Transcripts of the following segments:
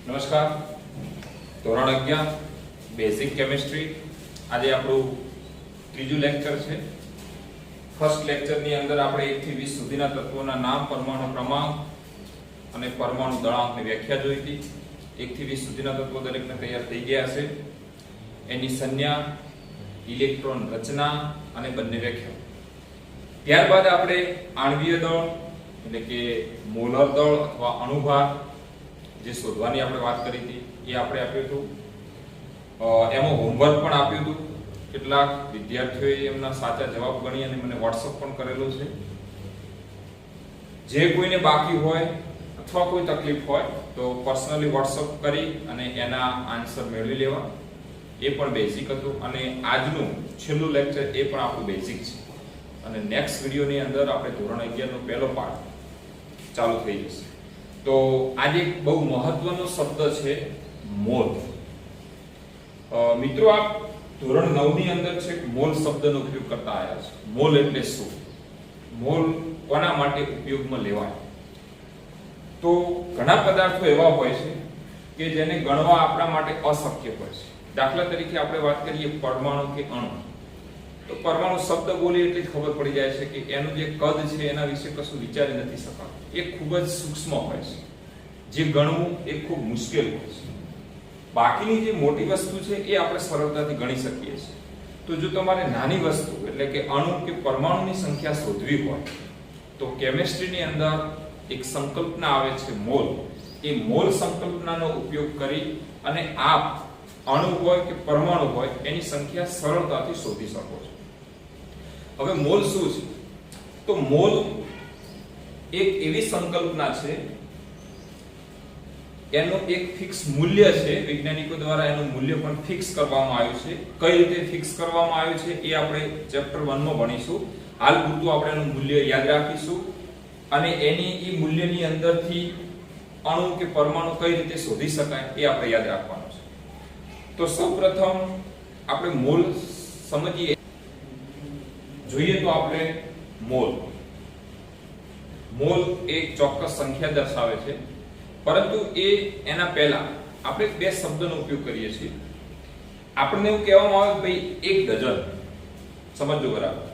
નમસ્કાર. ધોરણ 11 basic chemistry. આજે આપણું ત્રીજું લેક્ચર છે. ફર્સ્ટ લેક્ચર ની અંદર આપણે 1 થી 20 સુધીના તત્વોના નામ, પરમાણુ ક્રમાંક અને પરમાણુ દળાંકની વ્યાખ્યા જોઈ હતી. 1 થી 20 સુધીના તત્વો દરેકને તૈયાર થઈ ગયા છે. એની સંજ્ઞા, ઇલેક્ટ્રોન રચના અને બંને વ્યાખ્યા. ત્યારબાદ આપણે આણ્વીય દળ એટલે કે મોલર દળ અથવા અણુભાર જે શોધવાની આપણે વાત કરી હતી એ આપણે આપ્યું હતું. એમાં હોમવર્ક પણ આપ્યું હતું. કેટલાક વિદ્યાર્થીઓએ એમના સાચા જવાબ ગણી અને મને WhatsApp પણ કરેલો છે. જે કોઈને બાકી હોય અથવા કોઈ તકલીફ હોય તો પર્સનલી WhatsApp કરી અને એના આન્સર મેળવી લેવા. એ પણ બેઝિક હતું અને આજનું છેલ્લું લેક્ચર એ પણ આપણું બેઝિક છે. અને નેક્સ્ટ વિડિયોની અંદર આપણે ધોરણ 11 નો પહેલો પાઠ ચાલુ થઈ જશે. તો આજે એક બહુ મહત્વનો શબ્દ છે મોલ. મિત્રો આપ ધોરણ 9 ની અંદર છે મોલ શબ્દનો ઉપયોગ કરતા આવ્યા છે. મોલ એટલે શું? મોલ કોના માટે ઉપયોગમાં લેવાય? તો ઘણા પદાર્થો એવા હોય છે કે જેને ગણવા આપણા માટે અશક્ય હોય છે. દાખલા તરીકે આપણે વાત કરીએ પરમાણુ કે અણુ. તો પરમાણુ શબ્દ બોલીએ એટલે જ ખબર પડી જાય છે કે એનું જે કદ છે એના વિશે કશું વિચારી નથી શકાતું. એ ખૂબ જ સૂક્ષ્મ હોય છે. જે ગણવું એ ખૂબ મુશ્કેલ હોય છે. બાકીની જે મોટી વસ્તુ છે એ આપણે સરળતાથી ગણી શકીએ છીએ. તો જો તમારે નાની વસ્તુ એટલે કે અણુ કે પરમાણુની સંખ્યા શોધવી હોય તો કેમિસ્ટ્રીની અંદર એક સંકલ્પના આવે છે મોલ. એ મોલ સંકલ્પનાનો ઉપયોગ કરી અને આપ અણુ હોય કે પરમાણુ હોય એની સંખ્યા સરળતાથી શોધી શકો છો. હવે મોલ શું છે? તો મોલ એક એવી સંકલ્પના છે, એનું એક ફિક્સ મૂલ્ય છે. વૈજ્ઞાનિકો દ્વારા એનું મૂલ્ય પણ ફિક્સ કરવામાં આવ્યું છે. કઈ રીતે ફિક્સ કરવામાં આવ્યું છે એ આપણે ચેપ્ટર 1 માં ભણીશું. હાલ પૂરતું આપણે એનું મૂલ્ય યાદ રાખીશું અને એની એ મૂલ્યની અંદરથી અણુ કે પરમાણુ કઈ રીતે શોધી શકાય એ આપણે યાદ રાખવાનું છે. તો સૌપ્રથમ આપણે મોલ સમજીએ. જોઈએ તો આપણે મોલ એક ચોક્કસ સંખ્યા દર્શાવે છે, પરંતુ એના પહેલા આપણે બે શબ્દનો ઉપયોગ કરીએ છીએ. આપણને એવું કહેવામાં આવે ભાઈ 1 ડઝન. સમજો બરાબર.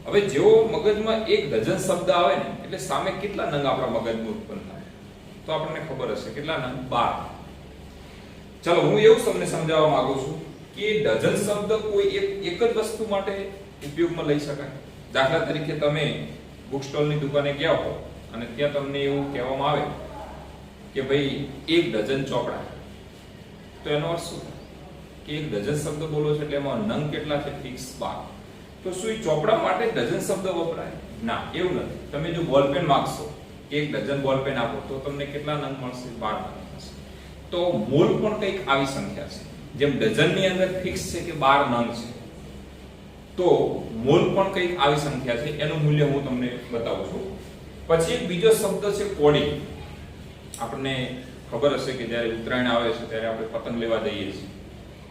હવે જેવો મગજમાં 1 ડઝન શબ્દ આવે ને એટલે સામે કેટલા નંગ આપણા મગજમાં ઉત્પન્ન થાય? તો આપણને ખબર હશે કેટલા નંગ? 12. ચલો હું એવું તમને સમજાવવા માંગુ છું કે ડઝન શબ્દ કોઈ એક જ વસ્તુ માટે ઉપયોગમાં લઈ શકાય. દાખલા તરીકે તમે બુક સ્ટોલની દુકાને ગયા હો અને ત્યાં તમને એવું કહેવામાં આવે કે ભાઈ 1 ડઝન ચોપડા. તો એનો અર્થ શું કે 1 ડઝન શબ્દ બોલો છો એટલે એમાં નંગ કેટલા છે? ફિક્સ 12. તો શું એ ચોપડા માટે ડઝન શબ્દ વપરાય? ના, એવું નથી. તમે જો બોલપેન માંગશો કે 1 ડઝન બોલપેન આપો તો તમને કેટલા નંગ મળશે? 12 નંગ મળશે. તો મોલ પણ કંઈક આવી સંખ્યા છે. જેમ ડઝન ની અંદર ફિક્સ છે કે 12 નંગ છે, તો મોલ પણ કંઈક આવી સંખ્યા છે. એનું મૂલ્ય હું તમને બતાવું છું. પછી એક બીજો શબ્દ છે કોડી. આપણને ખબર હશે કે જ્યારે ઉત્તરાયણ આવે છે ત્યારે આપણે પતંગ લેવા જઈએ છીએ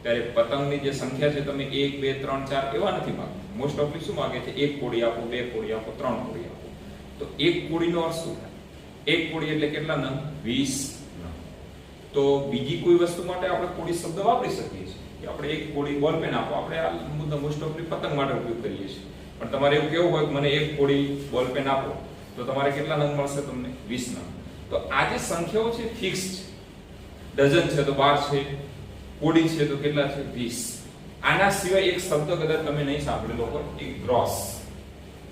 ત્યારે પતંગની જે સંખ્યા છે તમે 1 2 3 4 એવા નથી માંગતા. મોસ્ટ ઓફલી શું માંગે છે? 1 કોડી આપો, 2 કોડી આપો, 3 કોડી આપો. તો 1 કોડીનો અર્થ શું થાય? 1 કોડી એટલે કેટલા નંગ? 20 નંગ. તો બીજી કોઈ વસ્તુ માટે આપણે કોડી શબ્દ વાપરી શકીએ છીએ કે આપણે 1 કોડી બોલપેન આપો. આપણે આ મુદ્દા મોસ્ટ ઓફલી પતંગ માટે ઉપયોગ કરીએ છીએ. પણ તમારે એવું કેવું હોય કે મને 1 કોડી બોલપેન આપો તો તમારે કેટલા નંગ મળશે? તમને 20 નંગ. તો આ જે સંખ્યાઓ છે ફિક્સ છે. ડઝન છે તો 12 છે, કોડી છે તો કેટલા છે? 20. આના સિવાય એક શબ્દ કદાચ તમે નહીં સાંભળેલો હોય, એક ગ્રોસ.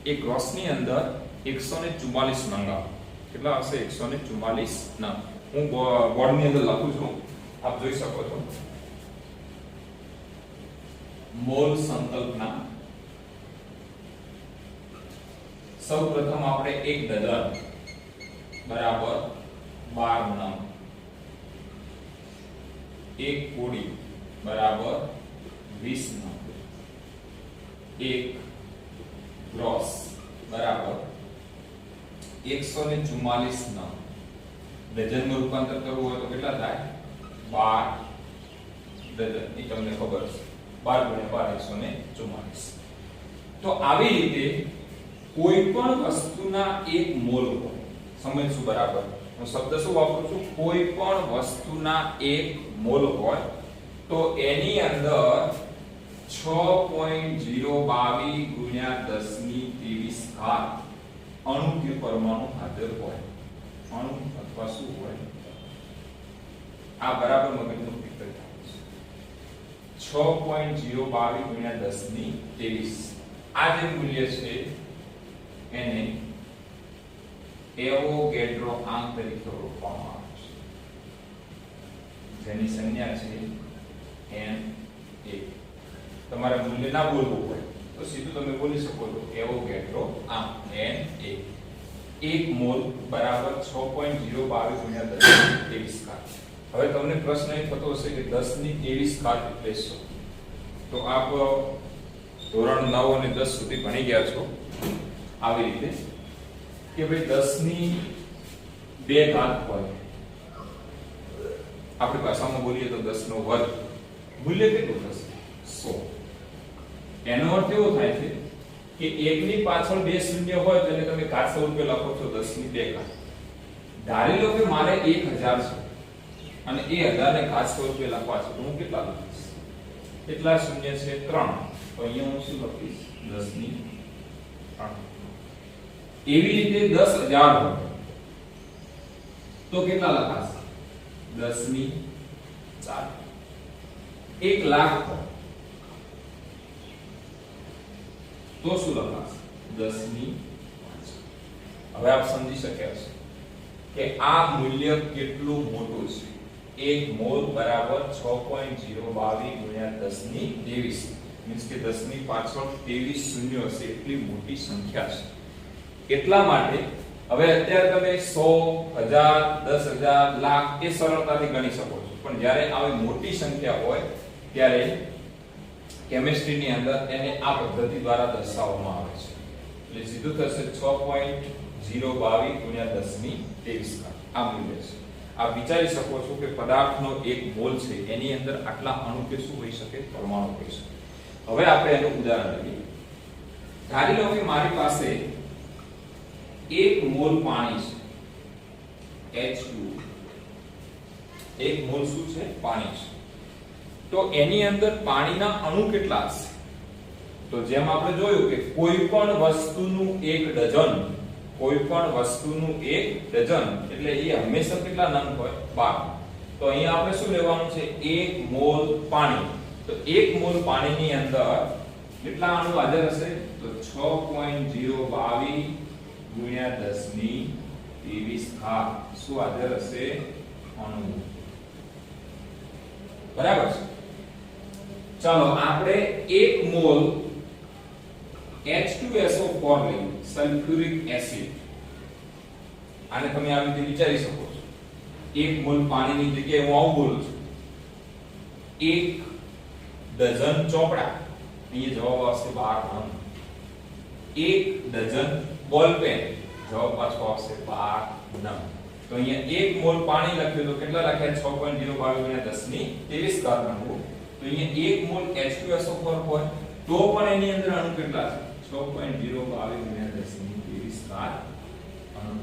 એ ગ્રોસ ની અંદર 144 નંગ આવે. કેટલા હશે? 144 નંગ. હું બોર્ડ ની અંદર લખું છું, આપ જોઈ શકો છો. મોલ સંકલ્પના. સૌપ્રથમ આપણે 1 ડઝન બરાબર 12 નંગ, 1 કોડી બરાબર 20 નંગ, 1 ગ્રોસ બરાબર 144 નંગ. ડઝનમાં રૂપાંતર કરવું હોય તો કેટલા થાય? 12 ડઝન. એ તમને ખબર છે. 12 × 12 144. તો આવી રીતે કોઈ પણ વસ્તુના 1 મોલ હોય. સમજશું બરાબર? હું શબ્દ શું વાપરું છું? કોઈ પણ વસ્તુના 1 મોલ હોય તો એની અંદર 6.022 ગુણ્યા 1023 અણુ કે પરમાણુ હાજર હોય. અણુ અથવા શું હોય? આ બરાબર મગજનું પિક્ચર થાય છે. 6.022 ગુણ્યા 1023 આ જે મૂલ્ય છે એને એવોગેડ્રો આંક તરીકે ઓળખવામાં આવે છે, જેની સંજ્ઞા છે n1. તમારે મૂલ્ય ના બોલવું હોય તો સીધું તમે બોલી શકો છો એવોગેડ્રો આંક n1. 1 મોલ બરાબર 6.022 ગુણ્યા 1023. હવે તમને પ્રશ્ન એ થતો હશે કે 1023 એટલે શું? તો આપ ધોરણ 9 અને 10 સુધી ભણી ગયા છો આવી રીતે કે ભાઈ 10 ની 2 ઘાત હોય, આપણી ભાષામાં બોલીએ તો 10 નો વર્ગ, મૂલ્ય કેટલું થશે? 100. એનો અર્થ એવો થાય છે કે 1 ની પાછળ 2 શૂન્ય હોય તો તમે ઘાત સ્વરૂપે લખો છો 10 ની 2 ઘાત. ધારી લો કે મારે 1000 છે અને એ 1000 ને ઘાત સ્વરૂપે લખવા છે તો હું કેટલા લખીશ? કેટલા શૂન્ય છે? 3. તો અહીંયા હું શું લખીશ? 10 ની 3. એવી રીતે 10000 હોય તો કેટલા લખાશે? 10 ની 4. 1 લાખ હોય તો શું લખાશે? 10 ની 5. હવે આપ સમજી શક્યા છો કે આ મૂલ્ય કેટલું મોટું છે. 1 મોલ બરાબર 6.022 ગુણ્યા 10 ની 23 મીન્સ કે 10 ની પાછળ 23 શૂન્ય હશે એટલી મોટી સંખ્યા છે. એટલા માટે હવે અત્યારે તમે 100, 1000, 10000, લાખ એ સરળતાથી ગણી શકો છો, પણ જ્યારે આવી મોટી સંખ્યા હોય ત્યારે કેમિસ્ટ્રીની અંદર એને આ પદ્ધતિ દ્વારા દર્શાવવામાં આવે છે. એટલે સીધું થશે 6.022 ગુણ્યા 10 ની 23 આ મૂલ્ય છે. આપ વિચારી શકો છો કે પદાર્થનો 1 મોલ છે એની અંદર આટલા અણુ કે શું હોઈ શકે? પરમાણુ હોઈ શકે. હવે આપણે એનું ઉદાહરણ લઈએ. ધારી લો કે મારી પાસે 1 મોલ પાણી છે, H2. 1 મોલ શું છે? પાણી છે. તો એની અંદર પાણીના અણુ કેટલા હશે? તો જેમ આપણે જોયું કે કોઈ પણ વસ્તુનું 1 ડઝન, કોઈ પણ વસ્તુનું 1 ડઝન એટલે એ હંમેશા કેટલા નંગ હોય? 12. તો અહીંયા આપણે શું લેવાનું છે? 1 મોલ પાણી. તો 1 મોલ પાણીની અંદર કેટલા અણુ હાજર હશે? તો 6.022 ગુણ્યા 10 ની 23 શું હાજર હશે? અણુ. બરાબર છે. ચાલો આપણે 1 મોલ H2SO4 લઈએ, સલ્ફ્યુરિક એસિડ. આને તમે આવી રીતે વિચારી શકો છો. 1 મોલ પાણીની જગ્યાએ હું આવું બોલું છું 1 ડઝન ચોપડા, અહીંયા જવાબ આવશે 12 નંગ. 1 ડઝન બોલપેન, જવાબ પાછો આવશે 12 નંગ. તો અહીંયા 1 મોલ પાણી લખ્યું તો કેટલા લખ્યા? 6.022 ગુણ્યા 10 ની 23 નંગ. તો અહીંયા 1 મોલ H2SO4 હોય તો પણ એની અંદર અણુ કેટલા છે? 6.022 ગુણ્યા 10 ની 23 અણુ.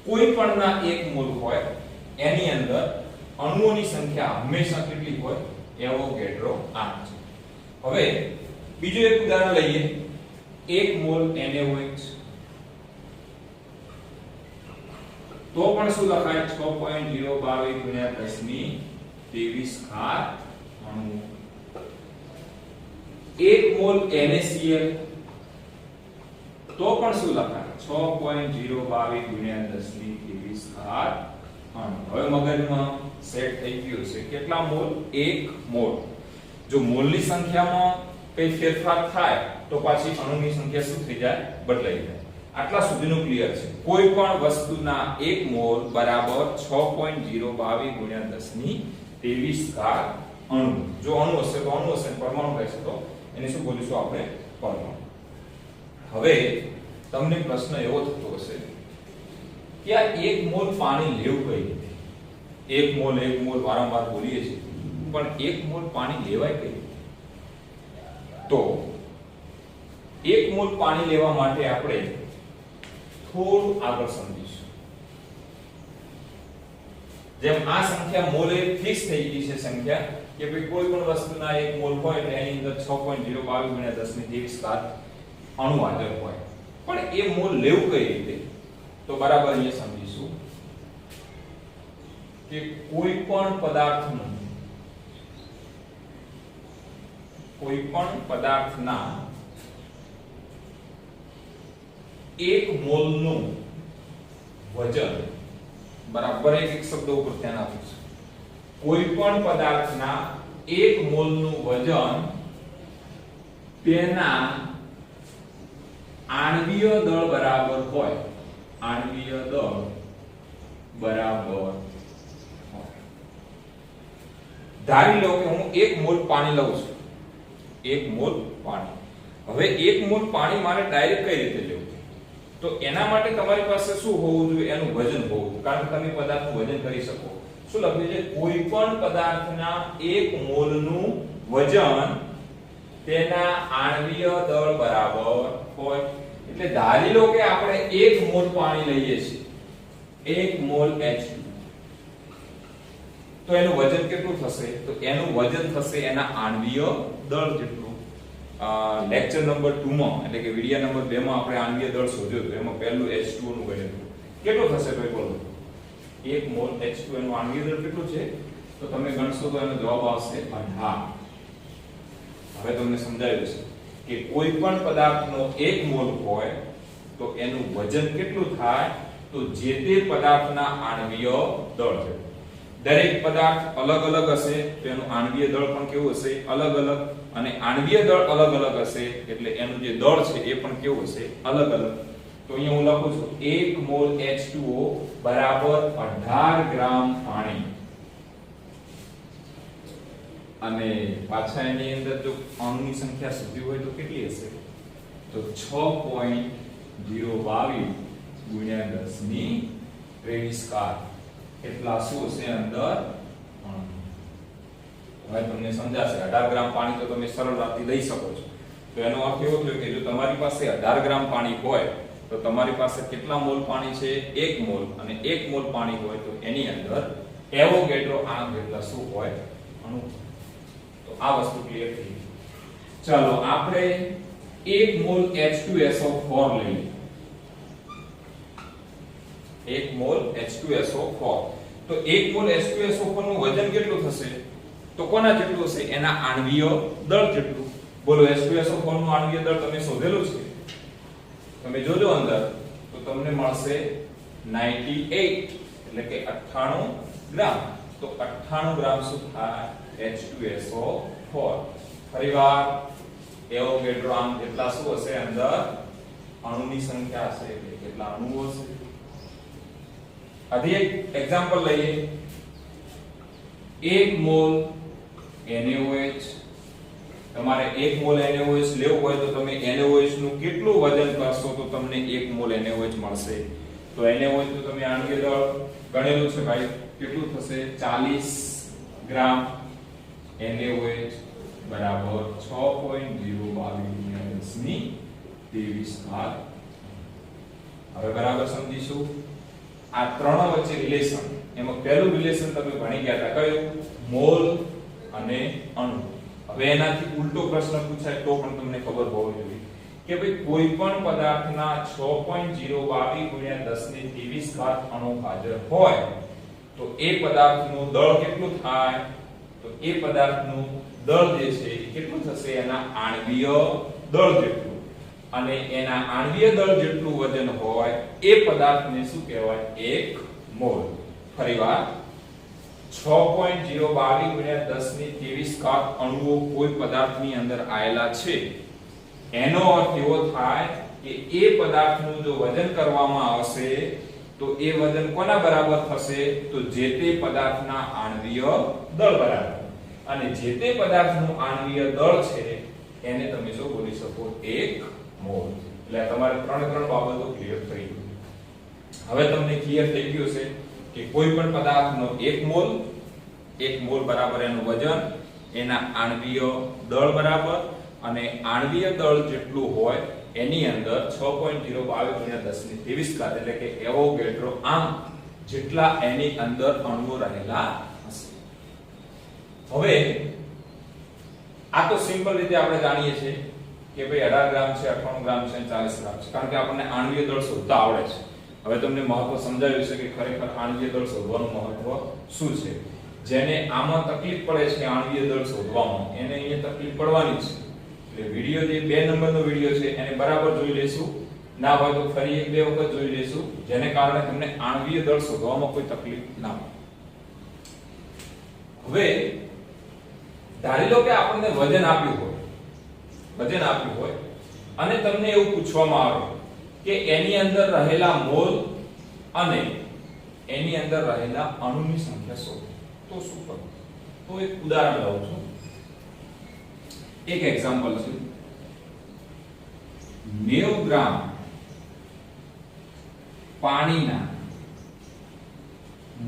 કોઈ પણ ના 1 મોલ હોય એની અંદર અણુઓની સંખ્યા હંમેશા કેટલી હોય? એવોગેડ્રો આંક છે. હવે બીજું એક ઉદાહરણ લઈએ. 1 મોલ NaOH તો પણ શું લખાય? 6.022 ગુણ્યા 10 ની 23 અણુ. 1 મોલ NaCl તો પણ શું લખાય? 6.022 ગુણ્યા 10 ની 23 અણુ. હવે મગજમાં સેટ થઈ ગયું છે. કેટલા મોલ? 1 મોલ. જો મોલની સંખ્યામાં કઈ ફેરફાર થાય તો પાછી અણુની સંખ્યા શું થઈ જાય? બદલાઈ જાય. આટલા સુધીનું ક્લિયર છે. કોઈ પણ વસ્તુના 1 મોલ બરાબર 6.022 ગુણ્યા 10 ની 23 અણુ. જો અણુ હશે તો અણુ હશે, પરમાણુ હશે તો એને શું બોલીશું આપણે? પરમાણુ. હવે તમને પ્રશ્ન એવો થતો હશે કે આ 1 મોલ પાણી લેવું કઈ રીતે? 1 મોલ વારંવાર બોલીએ છીએ, પણ 1 મોલ પાણી લેવાય કઈ રીતે? તો 1 મોલ પાણી લેવા માટે આપણે થોડું આગળ સમજીશું. જેમ આ સંખ્યા મોલ એ ફિક્સ થઈ ગઈ છે સંખ્યા કે ભાઈ કોઈ પણ વસ્તુના 1 મોલ હોય એટલે એની અંદર 6.022 * 10⁻23 અણુ હાજર હોય. પણ એ મોલ લેવું કઈ રીતે? તો બરાબર અહીંયા સમજીશું કે કોઈ પણ પદાર્થના 1 મોલનું વજન બરાબર એક શબ્દ ઉપર ધ્યાન આપીશું. કોઈ પણ પદાર્થના 1 મોલનું વજન તેના આણ્વીય દળ બરાબર હોય. આણ્વીય દળ બરાબર. ધારી લો કે હું 1 મોલ પાણી લઉં છું. 1 મોલ પાણી. હવે 1 મોલ પાણી મારે ડાયરેક્ટ કઈ રીતે લેવું? તો એના માટે તમારી પાસે શું હોવું જોઈએ? એનું વજન હોવું જોઈએ. કારણ કે તમે પદાર્થનું વજન કરી શકો. શું લખ્યું છે? કોઈ પણ પદાર્થના 1 મોલનું વજન તેના આણ્વીય દળ બરાબર હોય. એટલે ધારી લો કે આપણે 1 મોલ પાણી લઈએ છીએ. 1 મોલ H2. તો એનું વજન કેટલું થશે? તો એનું વજન થશે એના આણ્વીય દળ જેટલું. લેક્ચર નંબર 2 માં એટલે કે વિડિયો નંબર 2 માં આપણે આણ્વીય દળ શોધ્યું હતું. એમાં પહેલું H2O નું વજન કેટલું થશે ભાઈ બોલો? 1 મોલ H2O નું આણ્વીય દળ કેટલું છે? તો તમે ગણશો તો એનો જવાબ આવશે 18. હવે તમને સમજાયું છે કે કોઈ પણ પદાર્થનો 1 મોલ હોય તો એનું વજન કેટલું થાય? તો જે તે પદાર્થના આણ્વીય દળ છે. દરેક પદાર્થ અલગ અલગ હશે તો એનું આણ્વીય દળ પણ કેવું હશે? અલગ અલગ. અને આણ્વીય દળ અલગ અલગ હશે એટલે એનું જે દળ છે એ પણ કેવું હશે? અલગ અલગ. તો અહીંયા હું લખું છું 1 મોલ H2O બરાબર 18 ગ્રામ પાણી. અને પાછા એની અંદર જો અણુની સંખ્યા શોધવી હોય તો કેટલી હશે? તો 6.022 * 10⁻23 એટલા શું હશે અંદર? હવે તમને સમજાશે. 18 ગ્રામ પાણી તો તમે સરળતાથી લઈ શકો છો. તો એનો અર્થ એવો થયો કે જો તમારી પાસે 18 ગ્રામ પાણી હોય તો તમારી પાસે કેટલા મોલ પાણી છે? 1 મોલ. અને 1 મોલ પાણી હોય તો એની અંદર એવોગેડ્રો આણ્વ જેટલા શું હોય? અણુ. તો આ વસ્તુ ક્લિયર થઈ ગઈ. ચાલો આપણે 1 મોલ H2SO4 લઈએ. 1 મોલ H2SO4. તો 1 મોલ H2SO4 નું વજન કેટલું થશે? તો કોના જેટલું હશે? એના આણ્વીય દળ જેટલું. બોલો H2SO4 નું આણ્વીય દળ તમે શોધેલું છે? તમે જોજો અંદર તો તમને મળશે 98 એટલે કે 98 ગ્રામ. તો 98 ગ્રામ શું થાય? H2SO4. ફરીવાર એવોગેડ્રો આમ કેટલા શું હશે અંદર? અણુની સંખ્યા હશે એટલે કેટલા અણુઓ હશે? હજી એક એક્ઝામ્પલ લઈએ. 1 મોલ NaOH. તમારે 1 મોલ NaOH લેવું હોય તો તમે NaOH નું કેટલું વજન કરશો તો તમને 1 મોલ NaOH મળશે? તો NaOH નું તમે આણ્વીય દળ ગણેલું છે ભાઈ. કેટલું થશે? 40 ગ્રામ. NaOH બરાબર 6.022 * 10⁻23. હવે બરાબર સમજીશું આ ત્રણ વચ્ચે રિલેશન. એમાં પહેલું રિલેશન તમે ભણી ગયા હતા કયું? મોલ અને અણુ. હવે એનાથી ઉલટો પ્રશ્ન પૂછાય તો પણ તમને ખબર હોવી જોઈએ કે ભાઈ કોઈ પણ પદાર્થના 6.022 * 10⁻23 અણુ હાજર હોય તો એ પદાર્થનું દળ કેટલું થાય? તો એ પદાર્થનું દળ જે છે એ કેટલું થશે? એના આણ્વીય દળ જેટલું. અને એના આણ્વીય દળ જેટલું વજન હોય એ પદાર્થને શું કહેવાય? 1 મોલ. ફરીવાર 6.022 * 10⁻23 અણુઓ કોઈ પદાર્થની અંદર આયેલા છે. એનો અર્થ એવો થાય કે એ પદાર્થનું જો વજન કરવામાં આવશે તો એ વજન કોના બરાબર થશે? તો જે તે પદાર્થના આણ્વીય દળ બરાબર. અને જે તે પદાર્થનું આણ્વીય દળ છે એને તમે શું બોલી શકો? 1 મોલ. એટલે તમારે ત્રણ બાબતો ક્લિયર થઈ ગઈ. હવે તમને ક્લિયર થઈ ગયું છે કે કોઈ પણ પદાર્થનો 1 મોલ બરાબર એનું વજન, એના આણ્વીય દળ બરાબર, અને આણ્વીય દળ જેટલું હોય એની અંદર 6.022 * 10⁻23 એટલે કે એવોગેડ્રો આમ જેટલા એની અંદર અણુઓ રહેલા હશે. હવે આ તો સિમ્પલ રીતે આપણે જાણીએ છીએ કે ભાઈ 18 ગ્રામ છે, 98 ગ્રામ છે, 40 ગ્રામ છે, કારણ કે આપણને આણ્વીય દળ શોધતા આવડે છે. હવે તમને મહત્વ સમજાવ્યું છે કે ખરેખર આણ્વીય દળ શોધવાનું મહત્વ શું છે. જેને આમાં તકલીફ પડે છે આણ્વીય દળ શોધવામાં, એને અહીંયા તકલીફ પડવાની છે. એટલે વિડિયો જે 2 નંબરનો વિડિયો છે એને બરાબર જોઈ લેશું, ના હોય તો ફરી 1-2 વખત જોઈ લેશું, જેને કારણે તમને આણ્વીય દળ શોધવામાં કોઈ તકલીફ ના પડે. હવે ધારી લો કે આપણને વજન આપ્યું હોય અને તમને એવું પૂછવામાં આવે કે એની અંદર રહેલા મોલ અને એની અંદર રહેલા અણુની સંખ્યા શોધો, તો શું કરવું? તો એક ઉદાહરણ લઉં છું, એક એક્ઝામ્પલ છે. 90 ગ્રામ પાણીના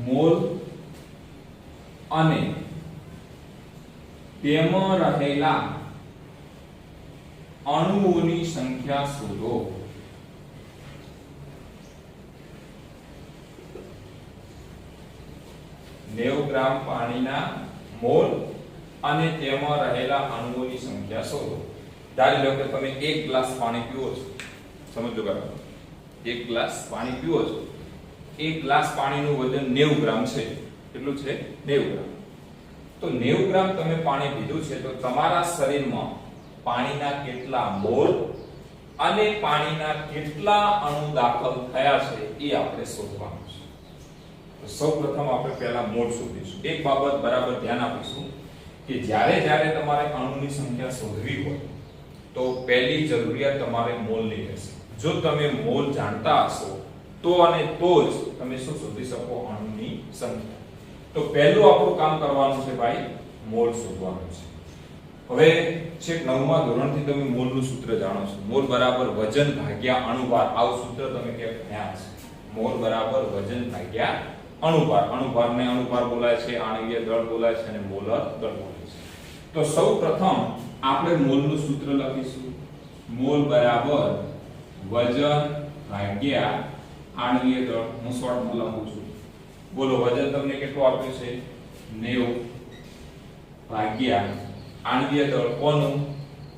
મોલ અને તેમાં રહેલા અણુઓની સંખ્યા શોધો. ગ્રામ પાણીના મોલ અને તેમાં રહેલા અણુઓની સંખ્યા શોધો. ધારી લો કે તમે 1 ગ્લાસ પાણી પીવો છો, સમજો બરાબર, 1 ગ્લાસ પાણી પીવો છો. 1 ગ્લાસ પાણીનું વજન 90 ગ્રામ છે. કેટલું છે? 90 ગ્રામ. તો 90 ગ્રામ તમે પાણી પીધું છે, તો તમારા શરીરમાં પાણીના કેટલા મોલ અને પાણીના કેટલા અણુ દાખલ થયા છે એ આપણે શોધવાનું છે. તો સૌપ્રથમ આપણે પહેલા મોલ શોધીશું. એક બાબત બરાબર ધ્યાન આપીશું કે જ્યારે તમારે અણુની સંખ્યા શોધવી હોય તો પહેલી જરૂરિયાત તમારે મોલની રહેશે. જો તમે મોલ જાણતા હશો તો અને તો જ તમે શું શોધી શકો? અણુની સંખ્યા. તો પહેલું આપણું કામ કરવાનું છે ભાઈ, મોલ શોધવાનું છે. હવે છેક 9મા ધોરણથી તમે મોલનું સૂત્ર જાણો છો. મોલ બરાબર વજન ભાગ્યા અણુભાર. આવું સૂત્ર તમે ક્યાંક ભણ્યા છે. મોલ બરાબર વજન ભાગ્યા અણુભાર. અણુભારને અણુભાર બોલાય છે, આણ્વીય દળ બોલાય છે અને મોલર દળ બોલાય છે. તો સૌપ્રથમ આપણે મોલનું સૂત્ર લખીશું. મોલ બરાબર વજન ભાગ્યા આણ્વીય દળ. હું શોર્ટમાં લખું છું. બોલો, વજન તમને કેટલું આપ્યું છે? 90 ભાગ્યા આણ્વીય દળ. કોનું?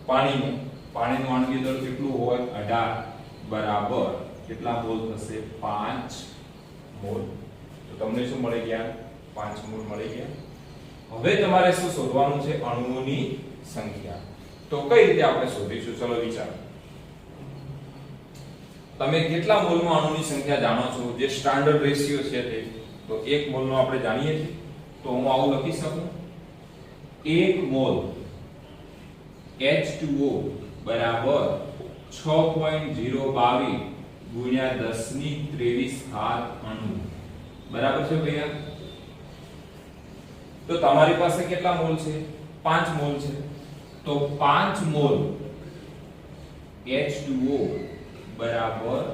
પાણીનું. પાણીનું આણ્વીય દળ કેટલું હોય? 18 બરાબર કેટલા મોલ થશે? 5 મોલ. તો તમને શું મળી ગયા? 5 મોલ મળી ગયા. હવે તમારે શું શોધવાનું છે? અણુઓની સંખ્યા. તો કઈ રીતે આપણે શોધીશું? ચલો વિચારો. તમે કેટલા મોલમાં અણુની સંખ્યા જાણો છો? જે સ્ટાન્ડર્ડ રેશિયો છે તે તો 1 મોલનો આપણે જાણીએ છીએ. તો હું આવું લખી શકું, 1 મોલ H2O બરાબર 6.022 ગુણ્યા 1023 અણુ. બરાબર છે ભૈયા? તો તમારી પાસે કેટલા મોલ છે? 5 મોલ છે. તો 5 મોલ H2O બરાબર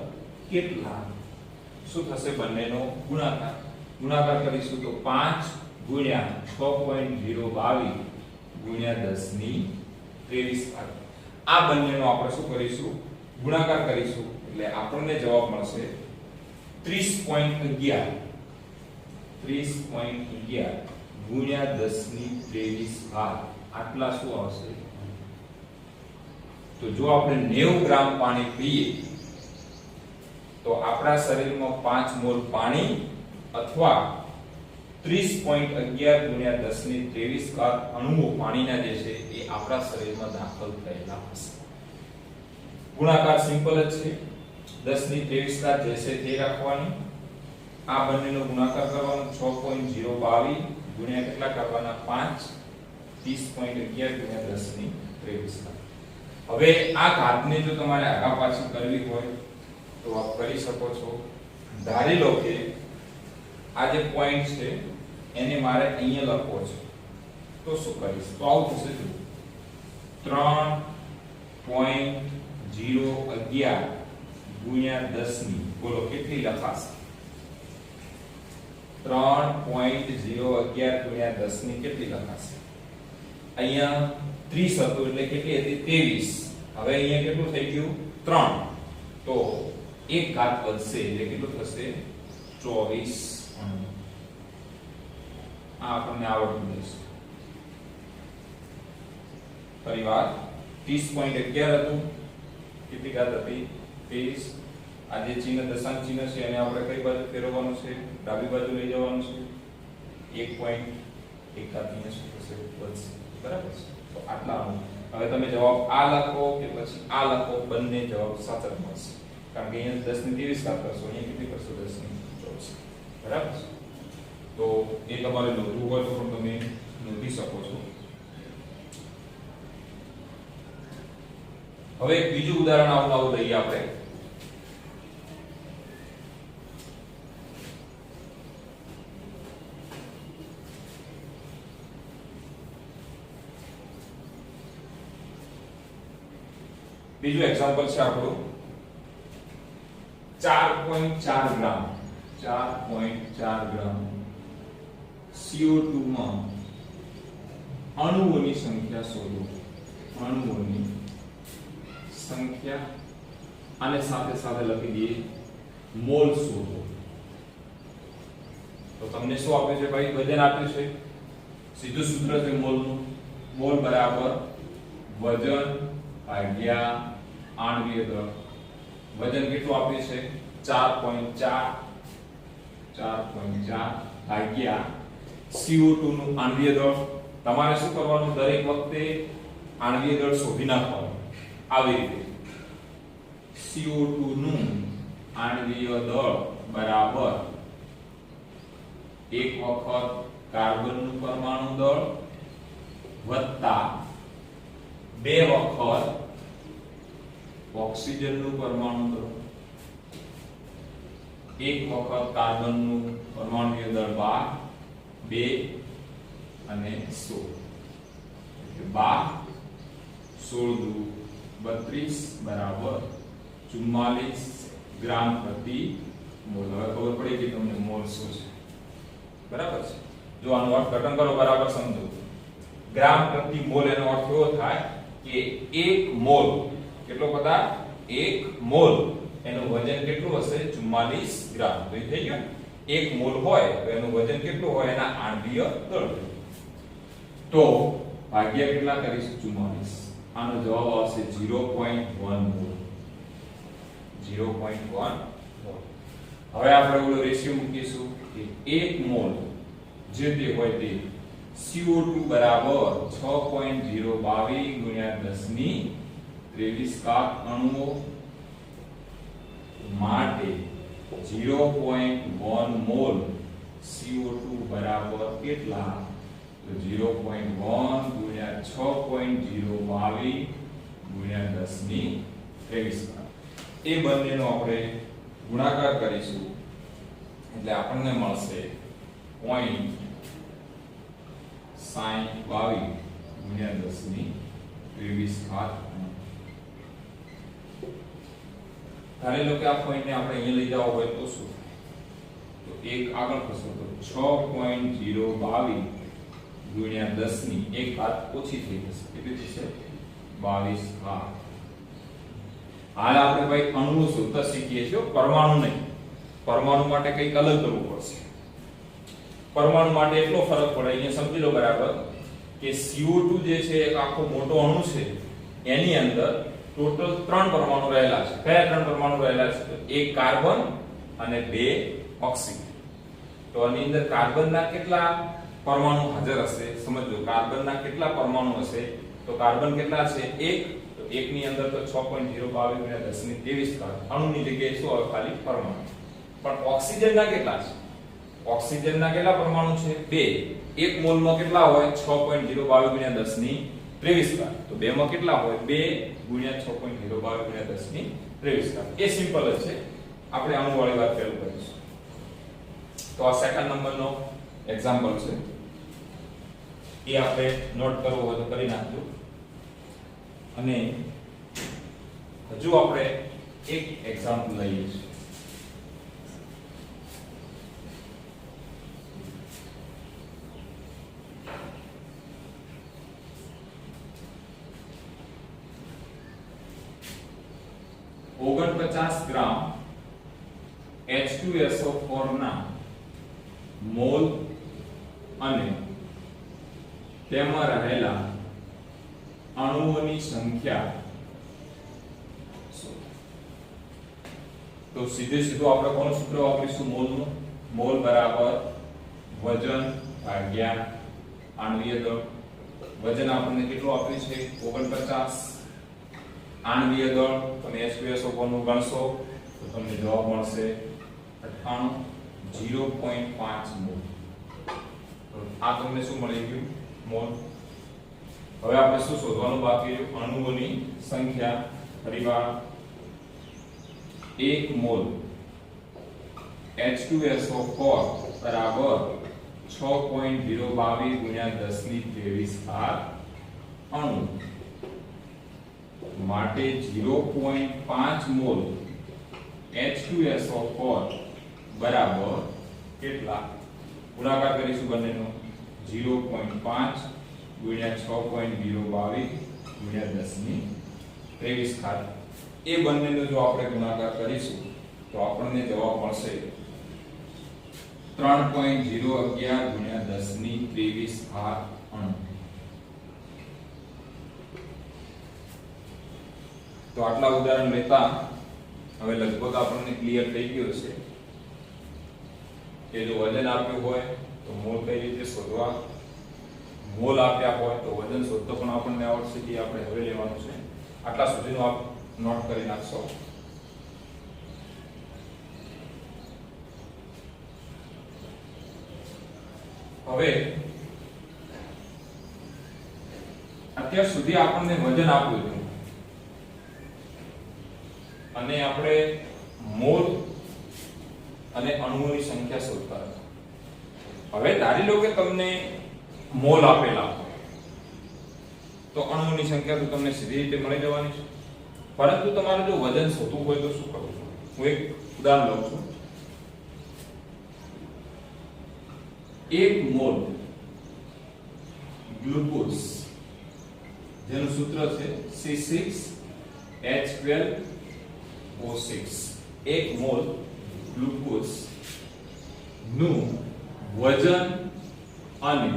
કેટલા? શું થશે? બંનેનો ગુણાકાર. ગુણાકાર કરીશું તો 5 ગુણ્યા 6.022 ગુણ્યા 1023. આ બંનેનો આપણે શું કરીશું? ગુણાકાર કરીશું. એટલે આપણને જવાબ મળશે 30.11 ગુણ્યા 1023. આટલા શું આવશે? તો જો આપણે 90 ગ્રામ પાણી પીએ તો આપણા શરીરમાં 5 મોલ પાણી અથવા 30.11 ગુણ્યા 1023 અણુઓ પાણીના જે છે એ આપણા શરીરમાં દાખલ થયેલા હશે. ગુણાકાર સિમ્પલ જ છે. 1023 જે છે તે રાખવાની. આ બંનેનો ગુણાકાર કરવાનો. 6.022 ગુણ્યા કેટલા કરવાના? 5. 30.11 ગુણ્યા 1023. હવે આ ઘાતને જો તમારે આગા પાછી કરવી હોય તો આપ કરી શકો છો. ધારી લો કે આ જે પોઈન્ટ છે એને મારે અહીંયા લખવો છે, તો શું કરીશ? તો આવું થશે. 3.011 ગુણ્યા 10 ની બોલો કેટલી લખાશે? 3.011 ગુણ્યા 10 ની કેટલી લખાશે? અહીંયા 30 હતું એટલે કેટલી હતી? 23. હવે અહીંયા કેટલું થઈ ગયું? 3. તો એક ઘાત વધશે એટલે કેટલું થશે? 24 આ આપણને આવડતું જશે. ફરીવાર 30.11 હતું. કેટલી ઘાત હતી? 30. આ જે ચિહ્ન દશાંશ ચિહ્ન છે એને આપણે કઈ બાજુ ફેરવવાનું છે? ડાબી બાજુ લઈ જવાનું છે. 1.1 ઘાતીય શું થશે? વધશે. બરાબર છે. તો આટલાનું હવે તમે જવાબ આ લખો કે પછી આ લખો, બંને જવાબ સાચા મળશે. કારણ કે અહીંયા 10 ની 23 ઘાત કરશો, અહીંયા કેટલી કરશો? 10 ની 24. બરાબર છે. તો એ તમારે નોંધવું હોય તો પણ તમે નોંધી શકો છો. હવે એક બીજું ઉદાહરણ આવું લઈએ આપણે. બીજું એક્ઝામ્પલ છે આપણું 4.4 ગ્રામ 4.4 ગ્રામ CO2 માં અણુઓની સંખ્યા શોધો. અણુઓની સંખ્યા અને સાથે સાથે લખી દઈએ મોલ શોધો. તો તમને શું આપ્યું છે ભાઈ? વજન આપ્યું છે. સીધું સૂત્ર છે મોલનું. મોલ બરાબર વજન ભાગ્યા આણ્વીય દળ. વજન કેટલું આપ્યું છે? 4.4 ભાગ્યા CO2 નું આણ્વીય દળ. તમારે શું કરવાનું? દરેક વખતે આણ્વીય દળ શોધી નાખવાનું. આવી રીતે CO2 નું આણ્વીય દળ બરાબર એક વખત કાર્બન નું પરમાણુ દળ વત્તા બે વખત ઓક્સિજન નું પરમાણુ દળ. એક વખત કાર્બન નું પરમાણુય દળ 12, 2 અને 16. 12 16 બરાબર 44 ગ્રામ પ્રતિ મોલ. હવે ખબર પડી કે તમને મોલ શું છે. બરાબર છે. જો આનો અર્થઘટન કરો, બરાબર સમજો. ગ્રામ પ્રતિ મોલ એનો અર્થ એવો થાય કે 1 મોલ કેટલો પદાર્થ? 1 મોલ એનું વજન કેટલું હશે? 44 ગ્રામ. તો એ થઈ ગયું. 1 મોલ હોય તો એનું વજન કેટલું હોય? એના આણ્વીય દળ. તો ભાગ્યા કેટલા કરીશું? 44. આનો જવાબ આવશે 0.1 મોલ. 0.1 મોલ. હવે આપણે ઓલો રેશિયો મૂકીશું કે 1 મોલ જે તે હોય તે CO2 બરાબર 6.022 ગુણ્યા 10 ની 23 ઘાત અણુઓ માટે 0.1 મોલ CO2 બરાબર કેટલા? તો 0.1 ગુણ્યા 6.022 ગુણ્યા 10 ની 23 ઘાત. એ બંનેનો આપણે ગુણાકાર કરીશું એટલે આપણને મળશે 0.22 ગુણ્યા 10 ની 23 ઘાત. ધારી લો કે આ પોઈન્ટને આપણે અહીંયા લઈ જવો હોય તો શું? તો એક આગળ ખસો તો 6.022 ગુણ્યા 10 ની 1 ઘાત ઓછી થઈ જશે. કેટલી થશે? 22 ઘાત. હાલ આપણે ભાઈ અણુ શોધતા શીખીએ છીએ, પરમાણુ નહીં. પરમાણુ માટે કંઈક અલગ કરવું પડશે. પરમાણુ માટે એટલો ફરક પડે, અહીંયા સમજી લો બરાબર કે CO2 જે છે એક આખો મોટો અણુ છે, એની અંદર ટોટલ 3 પરમાણુ રહેલા છે. કયા 3 પરમાણુ રહેલા છે? તો એક કાર્બન અને 2 ઓક્સિજન. તો આની અંદર કાર્બનના કેટલા પરમાણુ હાજર હશે? સમજો, કાર્બનના કેટલા પરમાણુ હશે? તો કાર્બન કેટલા છે? 1. તો 1 ની અંદર તો 6.022 ગુણ્યા 10 ની 23 ઘાત. અણુની જગ્યાએ શું આવે? ખાલી પરમાણુ. પણ ઓક્સિજનના કેટલા છે? ઓક્સિજનના કેટલા પરમાણુ છે? 2. 1 મોલમાં કેટલા હોય? 6.022 ગુણ્યા 10 ની 23 ઘાત. તો 2 માં કેટલા હોય? 2 ગુણ્યા 6.022 ગુણ્યા 10 ની 23 ઘાત. એ સિમ્પલ જ છે. આપણે અણુ વાળી વાત ચાલુ કરીશું. તો આ સેકન્ડ નંબરનો એક્ઝામ્પલ છે. એ આપણે નોટ કરવો હોય તો કરી નાખજો. અને હજુ આપણે એક એક્ઝામ્પલ લઈએ છીએ. ₹49 ગ્રામ H2SO4 ના મોલ અને તેમાં રહેલા અણુઓની સંખ્યા તો સીધું આપણે કોનું સૂત્ર વાપરીશું મોલનું મોલ બરાબર વજન ભાગ્યા આણ્વીય દળ વજન આપણને કેટલું આપ્યું છે 49 આણ્વીય દળ તમે H2SO4 નું ગણશો તો તમને જવાબ મળશે 98 0.5 મોલ આ તમને શું મળી ગયું મોલ હવે આપણે શું શોધવાનું બાકી છે અણુઓની સંખ્યા ફરીવાર 1 મોલ H2SO4 બરાબર 6.022 ગુણ્યા 10 ની 23 ઘાત અણુ માટે 0.5 મોલ H2SO4 બરાબર કેટલા ગુણાકાર કરીશું બંનેનો 0.5 ગુણ્યા 6.022 ગુણ્યા 10 ની 23 ઘાત એ બંનેનો જો આપણે ગુણાકાર કરીશું તો આપણને જવાબ મળશે 3.011 ગુણ્યા 10 ની 23 ઘાત અણુ તો આટલા ઉદાહરણ લેતા હવે લગભગ આપણને ક્લિયર થઈ ગયું છે કે જો વજન આપ્યું હોય તો મોલ કઈ રીતે શોધવા મોલ આપ્યા હોય તો વજન શોધતો પણ આપણને આવડશે કે આપણે હવે લેવાનું છે આટલા સુધીનું આપ નોટ કરી નાખશો હવે અત્યાર સુધી આપણને વજન આપ્યું હતું અને આપણે મોલ અને અણુઓની સંખ્યા શોધતા હતા હવે ધારી લો કે તમને મોલ આપેલા હોય તો અણુઓની સંખ્યા તો તમને સીધી રીતે મળી જવાની છે પરંતુ તમારે જો વજન શોધવું હોય તો શું કરવું હું એક ઉદાહરણ લઉં છું 1 મોલ ગ્લુકોઝ જેનું સૂત્ર છે C6H12O6 1 મોલ ગ્લુકોઝ નું વજન અને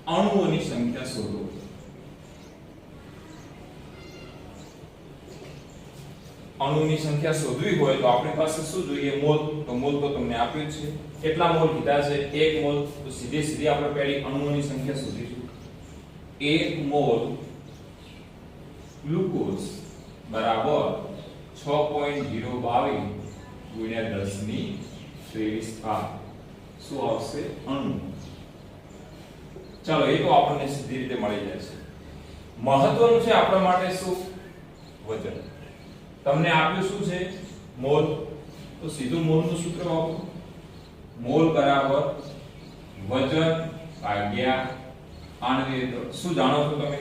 અણુઓની સંખ્યા શોધો અણુની સંખ્યા શોધવી હોય તો આપણી પાસે શું જોઈએ મોલ તો મોલ તો તમને આપ્યું છે કેટલા મોલ કીધા છે 1 મોલ તો સીધી આપણે પહેલી અણુઓની સંખ્યા શોધીશું 1 મોલ ગ્લુકોઝ બરાબર 6.022 ગુણ્યા 10 ની 23 ઘાત શું આવશે અણુ ચાલો એ તો આપણને સીધી રીતે મળી જશે મહત્વનું છે આપણા માટે શું વજન તમને આપ્યું શું છે મોલ તો સીધું મોલનું સૂત્ર વાપરો મોલ બરાબર વજન ભાગ્યા આણ્વીય દળ શું જાણો છો તમે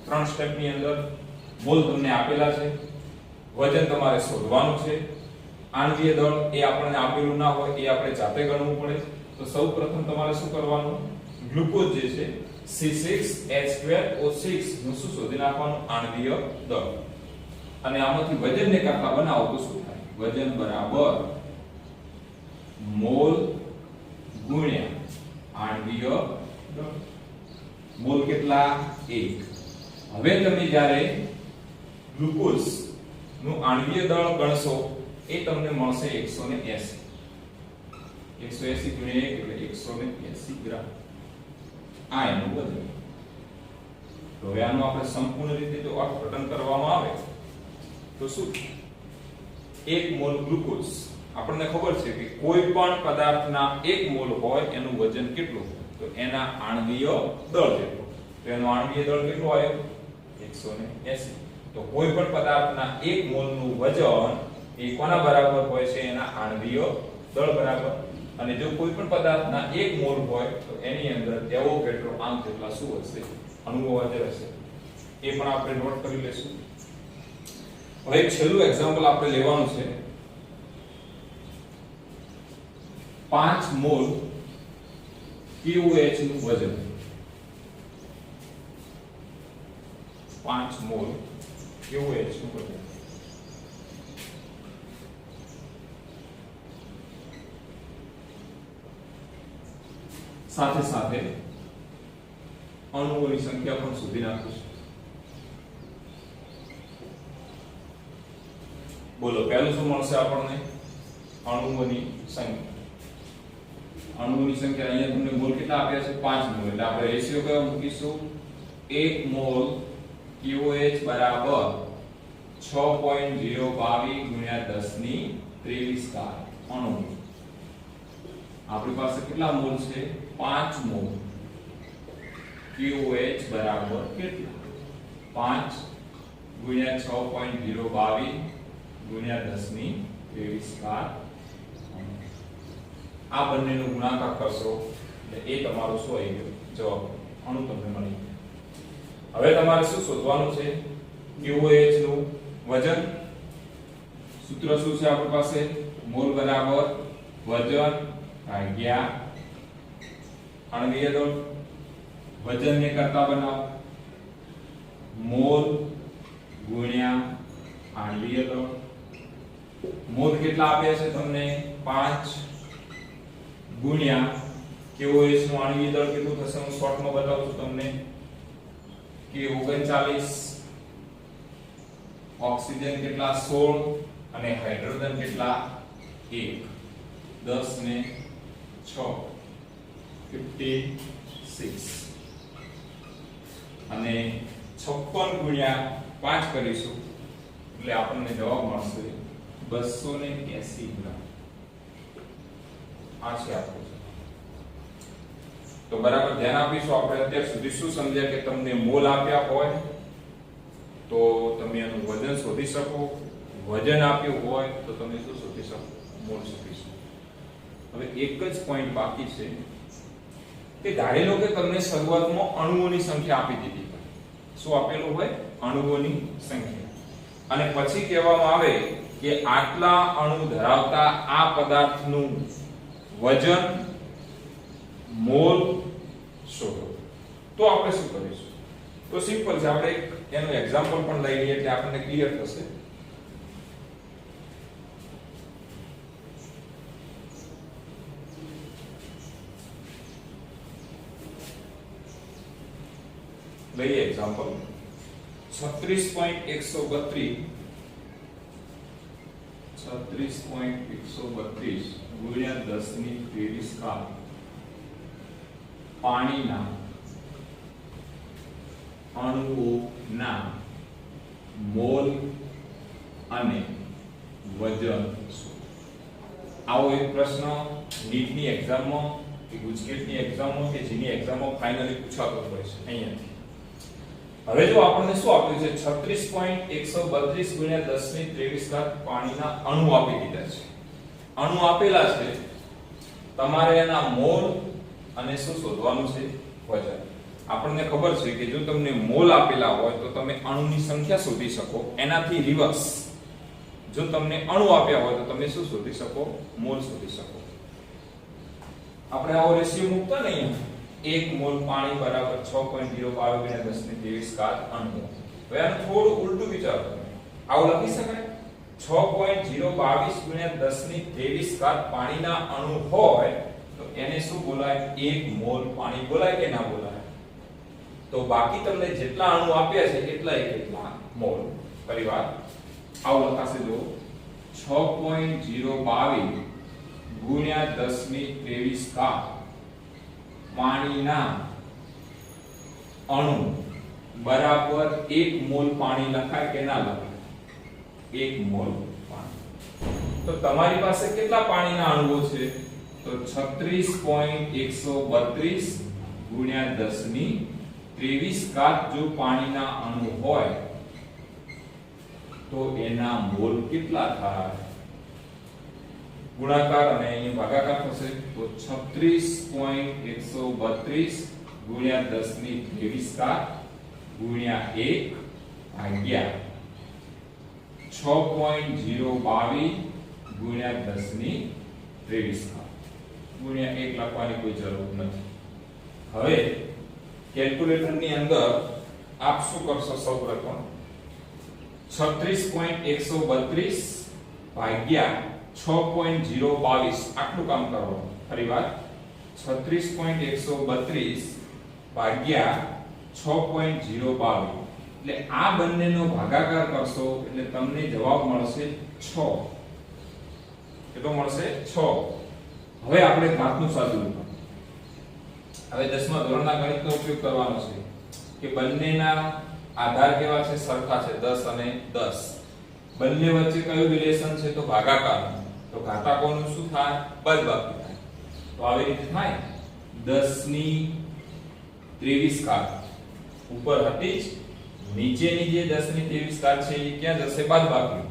ત્રણ સ્ટેપ ની અંદર મોલ તમને આપેલા છે વજન તમારે શોધવાનું છે આણ્વીય દળ એ આપણને આપેલું ના હોય એ આપણે જાતે ગણવું પડે તો સૌપ્રથમ તમારે શું કરવાનું ગ્લુકોઝ જે છે C6H12O6 નું શું શોધી નાખવાનું આણ્વીય દળ અને આમાંથી વજનને કાકા બનાવો તો શું થાય વજન બરાબર મોલ ગુણ્યા આણ્વીય દળ મોલ કેટલા 1 હવે તમે જ્યારે ગ્લુકોઝ નું આણ્વીય દળ ગણશો એ તમને મળશે 180 180 ગુણ્યા 1 એટલે 180 ગ્રામ આ એનું વજન તો હવે આનું આપણે સંપૂર્ણ રીતે જો અર્થઘટન કરવામાં આવે તો શું 1 મોલ ગ્લુકોઝ આપણને ખબર છે કે કોઈ પણ પદાર્થના 1 મોલ હોય એનું વજન કેટલું તો એના આણ્વીય દળ જેટલું તો એનો આણ્વીય દળ કેટલો આવ્યો 180 તો કોઈ પણ પદાર્થના 1 મોલનું વજન એ કોના બરાબર હોય છે એના આણ્વીય દળ બરાબર અને જો કોઈ પણ પદાર્થના 1 મોલ હોય તો એની અંદર એવોગેડ્રો આંક જેટલા શું હશે અણુઓ હાજર હશે એ પણ આપણે નોટ કરી લેશું હવે એક છેલ્લું એક્ઝામ્પલ આપણે લેવાનું છે 5 મોલ KOH નું વજન 5 મોલ KOH નું વજન સાથે સાથે અણુઓની સંખ્યા પણ શોધી નાખીશું. બોલો પહેલું શું મળશે આપણને? અણુઓની સંખ્યા. અણુઓની સંખ્યા અહીંયા તમને મોલ કેટલા આપ્યા છે? 5 મોલ. એટલે આપણે રેશિયો કયો મૂકીશું? 1 મોલ KOH બરાબર 6.022 ગુણ્યા 10 ની 23 ઘાત અણુ. આપણી પાસે કેટલા મોલ છે? 5 મોલ. KOH બરાબર કેટલા? 5 ગુણ્યા 6.022 ગુણ્યા 10 ની 23 ઘાત. આ બંનેનો ગુણાકાર કરશો એટલે એ તમારો શું આવી ગયો? જવાબ. અણુ તમને મળી ગયો. હવે તમારે શું શોધવાનું છે? KOH નું વજન. સૂત્ર શું છે આપણી પાસે? મોલ બરાબર વજન ભાગ્યા આણ્વીય દળ. વજનને કરતા બનાવો. મોલ ગુણ્યા આણ્વીય દળ. મોલ કેટલા આપ્યા છે તમને? 5 ગુણ્યા KOH નું આણ્વીય દળ કેટલું થશે? હું શોર્ટમાં બતાવું છું તમને કે 39. ઓક્સિજન કેટલા? 16 અને હાઇડ્રોજન કેટલા? 1. 10 ને 6 56 અને 56 ગુણ્યા 5 કરીશું એટલે આપણને જવાબ મળશે 280 ગ્રામ. આ છે આપણું. તો બરાબર ધ્યાન આપીશું. આપણે અત્યાર સુધી શું સમજ્યા કે તમને મોલ આપ્યા હોય તો તમે એનું વજન શોધી શકો. વજન આપ્યું હોય તો તમે શું શોધી શકો? મોલ શોધી શકો. હવે એક જ પોઈન્ટ બાકી છે કે ધારી લો કે તમને શરૂઆતમાં અણુઓની સંખ્યા આપી દીધી હોય. શું આપેલું હોય? અણુઓની સંખ્યા. અને પછી કહેવામાં આવે કે આટલા અણુ ધરાવતા આ પદાર્થનું વજન મોલ શોધો. તો આપણે શું કરીશું? તો સિમ્પલ છે. આપણે એનું એક્ઝામ્પલ પણ લઈ લઈએ એટલે આપણને ક્લિયર થશે. લઈએ એક્ઝામ્પલ. 36.132 ગુણ્યા 10 ની 23 ઘાત પાણીના અણુઓના મોલ અને વજન. આવો એક પ્રશ્ન નીટની એક્ઝામમાં કે ગુજકેટની એક્ઝામમાં કે જેની એક્ઝામમાં ફાઇનલી પૂછાતો હોય છે અહીંયાથી. હવે જો આપણને શું આપ્યું છે? 36.132 ગુણ્યા 10 ની 23 ઘાત પાણીના અણુ આપી દીધા છે. અણુ આપેલા છે. તમારે એના મોલ અને શું શોધવાનું છે? વજન. આપણને ખબર છે કે જો તમને મોલ આપેલા હોય તો તમે અણુની સંખ્યા શોધી શકો. એનાથી રિવર્સ જો તમને અણુ આપ્યા હોય તો તમે શું શોધી શકો? મોલ શોધી શકો. આપણે આવો રેશિયો મૂકતા ને અહીંયા 1 મોલ પાણી બરાબર 6.022 ગુણ્યા 10 ની 23 ઘાત અણુ. હવે આનું થોડું ઉલટું વિચારો તમે. આવું લખી શકાય? 6.022 ગુણ્યા 10 ની 23 ઘાત પાણીના અણુ હોય તો એને શું બોલાય? 1 મોલ પાણી બોલાય કે ના બોલાય? તો બાકી તમને જેટલા અણુ આપ્યા છે એટલા મોલ. ફરીવાર આવું લખાશે. જો 6.022 ગુણ્યા 10 ની 23 ઘાત પાણીના અણુ બરાબર 1 મોલ પાણી લખાય કે ના લખાય? 1 મોલ પાણી. તો તમારી પાસે કેટલા પાણીના અણુઓ છે? તો 36.132 ગુણ્યા 10 ની 23 ઘાત જો પાણીના અણુ હોય તો એના મોલ કેટલા થાય? ગુણાકાર અને અહીં ભાગાકાર થશે તો 36.132 ગુણ્યા 10 ની 23 ઘાત ગુણ્યા 1 ભાગ્યા 6.022 ગુણ્યા 10 ની 23 ઘાત ગુણ્યા 1 લખવાની કોઈ જરૂર નથી. હવે કેલ્ક્યુલેટર ની અંદર આપ શું કરશો? સૌપ્રથમ 36.132 ભાગ્યા 6.022 આટલું કામ કરો. ફરીવાર 36.132 ભાગ્યા 6.022 એટલે આ બંનેનો ભાગાકાર કરશો એટલે તમને જવાબ મળશે 6. કેટલો મળશે? 6. હવે આપણે ઘાતનું સાદુરૂપ, હવે 10મા ધોરણના ગણિતનો ઉપયોગ કરવાનો છે કે બંનેના આધાર કેવા છે? સરખા છે, 10 અને 10. બંને વચ્ચે કયું રિલેશન છે? તો ભાગાકાર. તો ઘાતાંકોનું શું થાય? બાદબાકી થાય. તો આવી રીતે થાય 10 ની 23 ઘાત ઉપર હતી જ, નીચેની જે 10 ની 23 ઘાત છે એ ક્યાં જશે? બાદબાકી.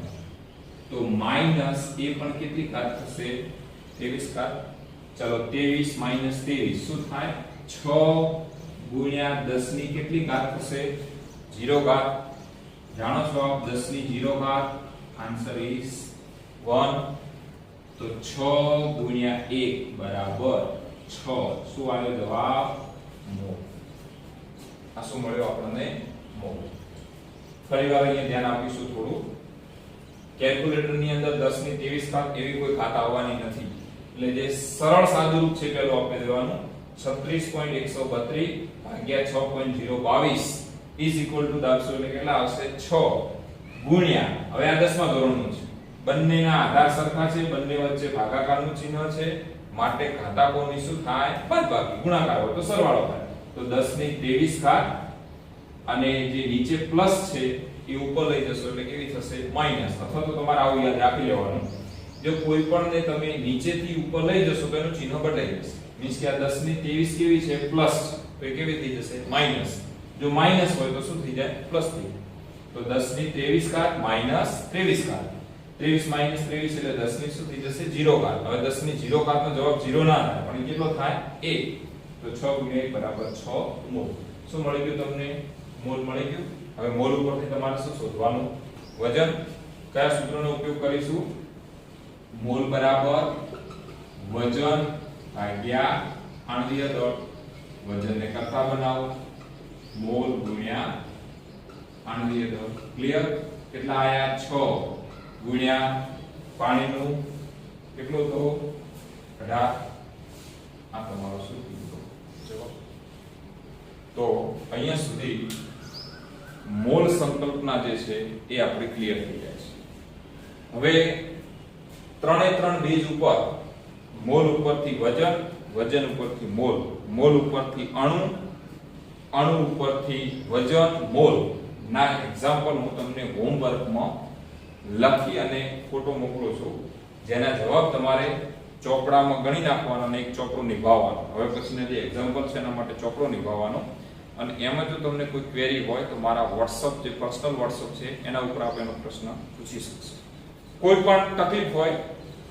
તો માઈનસ એ પણ કેટલી ઘાત થશે? 23 ઘાત. ચલો 23 માઈનસ 23 શું થાય? 6 ગુણ્યા 10 ની કેટલી ઘાત થશે? 0 ઘાત. જાણો છો 10 ની 0 ઘાત, આન્સર ઇઝ 1. તો 6 ગુણ્યા 1 બરાબર 6. શું આવ્યો જવાબ? મોલ. આ શું મળ્યો આપણને? મોલ. ફરીવાર અહીંયા ધ્યાન આપીશું થોડું. કેલ્ક્યુલેટર ની અંદર 10 ની 23 ઘાત એવી કોઈ ઘાત આવવાની નથી, એટલે જે સરળ સાદુરૂપ છે પેલો આપણે દેવાનું 36.132 ભાગ્યા 6.022 ઇઝ ઇક્વલ ટુ દાખલો એટલે કેટલા આવશે? 6 ગુણ્યા, હવે આ 10મા ધોરણનું છે, બંનેના આધાર સરખા છે, બંને વચ્ચે ભાગાકારનું ચિહ્ન છે, માટે ઘાતાંકોની શું થાય? બાદબાકી. ગુણાકાર હોય તો સરવાળો થાય. તો 10 ની 23 ઘાત અને જે નીચે પ્લસ છે એ ઉપર લઈ જશો એટલે કેવી થશે? માઈનસ. અથવા તો તમારે આવું યાદ રાખી લેવાનું, જો કોઈ પણ ને તમે નીચેથી ઉપર લઈ જશો તો એનું ચિહ્ન બદલાઈ જશે. મીન્સ કે આ 10 ની 23 કેવી છે? પ્લસ. તો એ કેવી થઈ જશે? માઈનસ. જો માઈનસ હોય તો શું થઈ જાય? પ્લસ થઈ જાય. તો 10 ની 23 ઘાત માઈનસ 23 ઘાત. 23 માઈનસ 23 એટલે 10 ની શું થઈ જશે? 0 ઘાત. હવે 10 ની 0 ઘાતનો જવાબ 0 ના થાય, પણ એ કેટલો થાય? 1. તો 6 ગુણ્યા 1 બરાબર 6 મોલ. શું મળી ગયું તમને? મોલ મળી ગયું. હવે મોલ ઉપરથી તમારે શું શોધવાનું? વજન. કયા સૂત્રનો ઉપયોગ કરીશું? મોલ બરાબર વજન ભાગ્યા આણ્વીય દળ. વજનને કરતા બનાવો, મોલ ગુણ્યા આણ્વીય દળ. ક્લિયર? કેટલા આયા? 6 ગુણ્યા પાણીનું કેટલો તો 18. આ તમારો શું જવાબ? તો અહીંયા સુધી મોલ સંકલ્પના જે છે એ આપણે ક્લિયર થઈ જાય છે. હવે 3 બેઝ ઉપર, મોલ ઉપરથી વજન, વજન ઉપરથી મોલ, મોલ ઉપરથી અણુ, અણુ ઉપરથી વજન, મોલ ના એક્ઝામ્પલ હું તમને હોમવર્કમાં લખી અને ફોટો મોકલું છું, જેના જવાબ તમારે ચોપડામાં ગણી નાખવાનો અને એક ચોપડો નિભાવવાનો. હવે પછીના જે એક્ઝામ્પલ છે એના માટે ચોપડો નિભાવવાનો. અને એમાં જો તમને કોઈ ક્વેરી હોય તો મારા WhatsApp જે પર્સનલ WhatsApp છે એના ઉપર આપ એનો પ્રશ્ન પૂછી શકશો. કોઈ પણ તકલીફ હોય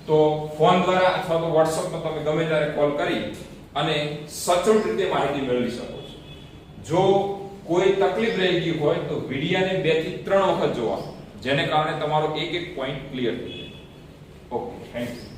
તો ફોન દ્વારા અથવા તો WhatsApp પર તમે ગમે ત્યારે કોલ કરી અને સચોટ રીતે માહિતી મેળવી શકો છો. જો કોઈ તકલીફ રહી ગઈ હોય તો વિડિયાને 2 થી 3 વખત જોવા, જેને કારણે તમારો એક એક પોઈન્ટ ક્લિયર થઈ જાય. Okay, thank you.